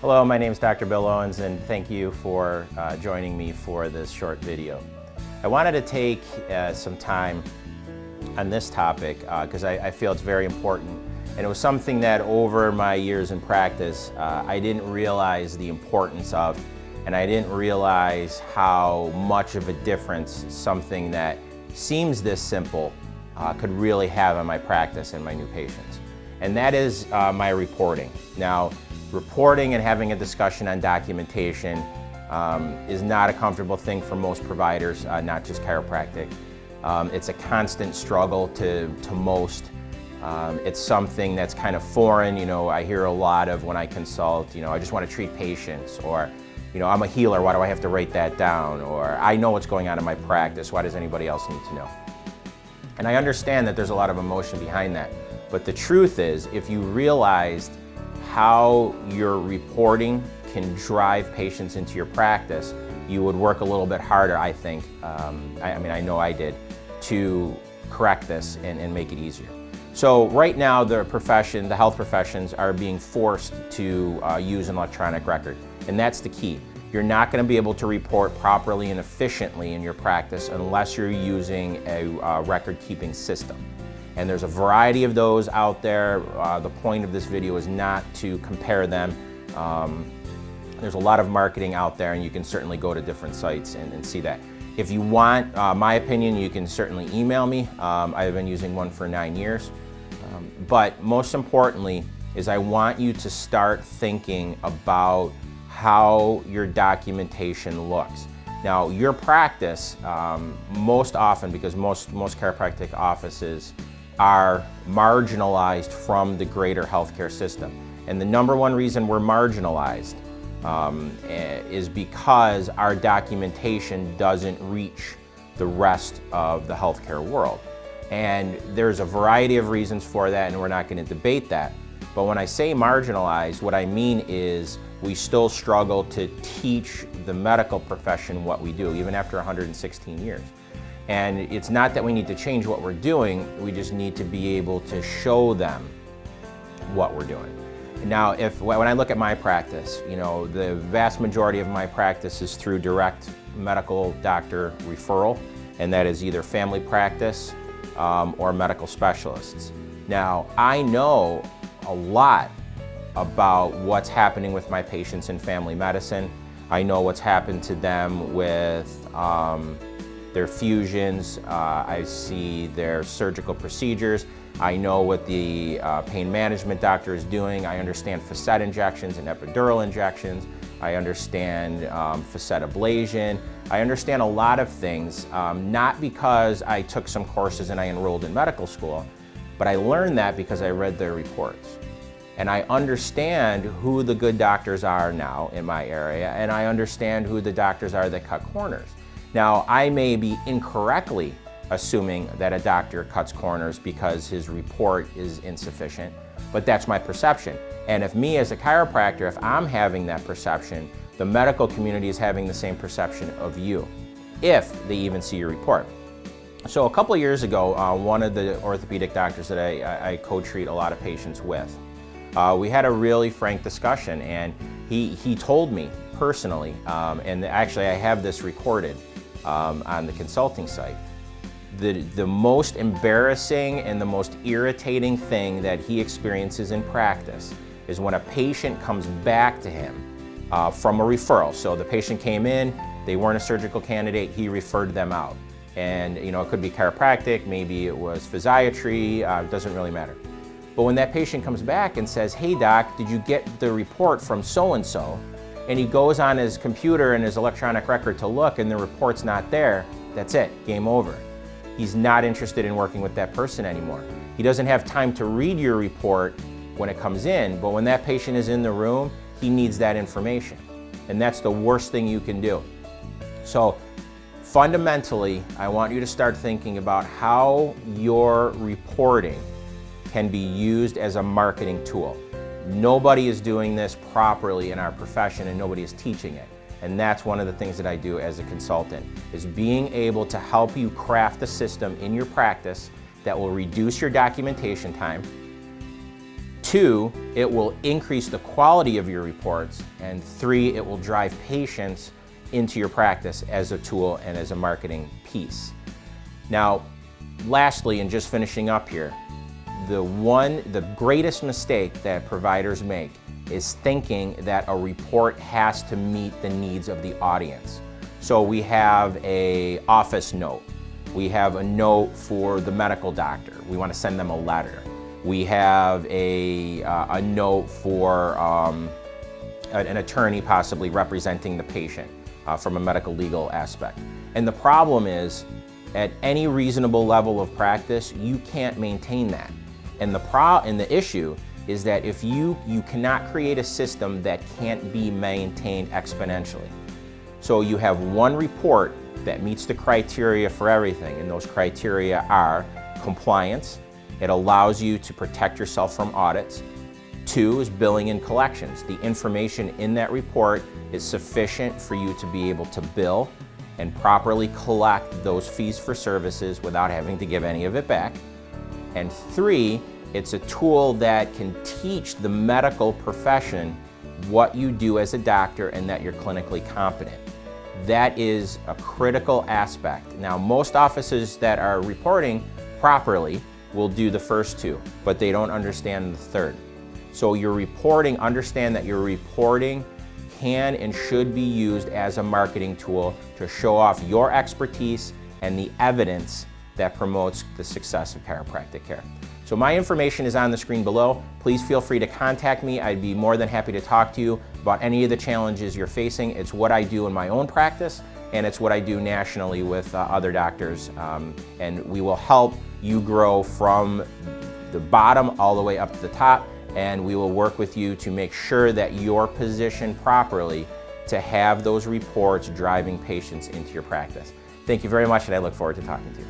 Hello, my name is Dr. Bill Owens, and thank you for joining me for this short video. I wanted to take some time on this topic because I feel it's very important, and it was something that over my years in practice I didn't realize the importance of, and I didn't realize how much of a difference something that seems this simple could really have on my practice and my new patients. And that is my reporting. Now, reporting and having a discussion on documentation is not a comfortable thing for most providers, not just chiropractic. It's a constant struggle to most. It's something that's kind of foreign. You know, I hear a lot of when I consult, I just want to treat patients, or, I'm a healer, why do I have to write that down? Or I know what's going on in my practice, why does anybody else need to know? And I understand that there's a lot of emotion behind that. But the truth is, if you realized how your reporting can drive patients into your practice, you would work a little bit harder, I think. I know I did, to correct this and make it easier. So right now, the health professions are being forced to use an electronic record, and that's the key. You're not going to be able to report properly and efficiently in your practice unless you're using a record-keeping system. And there's a variety of those out there. The point of this video is not to compare them. There's a lot of marketing out there, and you can certainly go to different sites and see that. If you want my opinion, you can certainly email me. I've been using one for 9 years. But most importantly is I want you to start thinking about how your documentation looks. Now, your practice, most often, because most chiropractic offices are marginalized from the greater healthcare system. And the number one reason we're marginalized is because our documentation doesn't reach the rest of the healthcare world. And there's a variety of reasons for that, and we're not going to debate that. But when I say marginalized, what I mean is we still struggle to teach the medical profession what we do, even after 116 years. And it's not that we need to change what we're doing, we just need to be able to show them what we're doing. Now, when I look at my practice, the vast majority of my practice is through direct medical doctor referral, and that is either family practice or medical specialists. Now, I know a lot about what's happening with my patients in family medicine. I know what's happened to them with their fusions. I see their surgical procedures. I know what the pain management doctor is doing. I understand facet injections and epidural injections. I understand facet ablation. I understand a lot of things, not because I took some courses and I enrolled in medical school, but I learned that because I read their reports. And I understand who the good doctors are now in my area, and I understand who the doctors are that cut corners. Now, I may be incorrectly assuming that a doctor cuts corners because his report is insufficient, but that's my perception. And if me as a chiropractor, if I'm having that perception, the medical community is having the same perception of you, if they even see your report. So a couple of years ago, one of the orthopedic doctors that I co-treat a lot of patients with, we had a really frank discussion, and he told me personally, and actually I have this recorded on the consulting site, the most embarrassing and the most irritating thing that he experiences in practice is when a patient comes back to him from a referral. So the patient came in, they weren't a surgical candidate, he referred them out. And it could be chiropractic, maybe it was physiatry, it doesn't really matter. But when that patient comes back and says, "Hey doc, did you get the report from so-and-so?" and he goes on his computer and his electronic record to look and the report's not there, that's it, game over. He's not interested in working with that person anymore. He doesn't have time to read your report when it comes in, but when that patient is in the room, he needs that information. And that's the worst thing you can do. So fundamentally, I want you to start thinking about how your reporting can be used as a marketing tool. Nobody is doing this properly in our profession, and nobody is teaching it. And that's one of the things that I do as a consultant, is being able to help you craft a system in your practice that will reduce your documentation time, 2, it will increase the quality of your reports. And 3, it will drive patients into your practice as a tool and as a marketing piece. Now, lastly, and just finishing up here, the greatest mistake that providers make is thinking that a report has to meet the needs of the audience. So we have an office note. We have a note for the medical doctor. We want to send them a letter. We have a note for an attorney possibly representing the patient from a medical legal aspect. And the problem is, at any reasonable level of practice, you can't maintain that. And the issue is that if you cannot create a system that can't be maintained exponentially. So you have one report that meets the criteria for everything, and those criteria are compliance. It allows you to protect yourself from audits. 2 is billing and collections. The information in that report is sufficient for you to be able to bill and properly collect those fees for services without having to give any of it back. And 3, it's a tool that can teach the medical profession what you do as a doctor and that you're clinically competent. That is a critical aspect. Now, most offices that are reporting properly will do the first 2, but they don't understand the third. So your reporting, understand that your reporting can and should be used as a marketing tool to show off your expertise and the evidence that promotes the success of chiropractic care. So my information is on the screen below. Please feel free to contact me. I'd be more than happy to talk to you about any of the challenges you're facing. It's what I do in my own practice, and it's what I do nationally with other doctors. And we will help you grow from the bottom all the way up to the top, and we will work with you to make sure that you're positioned properly to have those reports driving patients into your practice. Thank you very much, and I look forward to talking to you.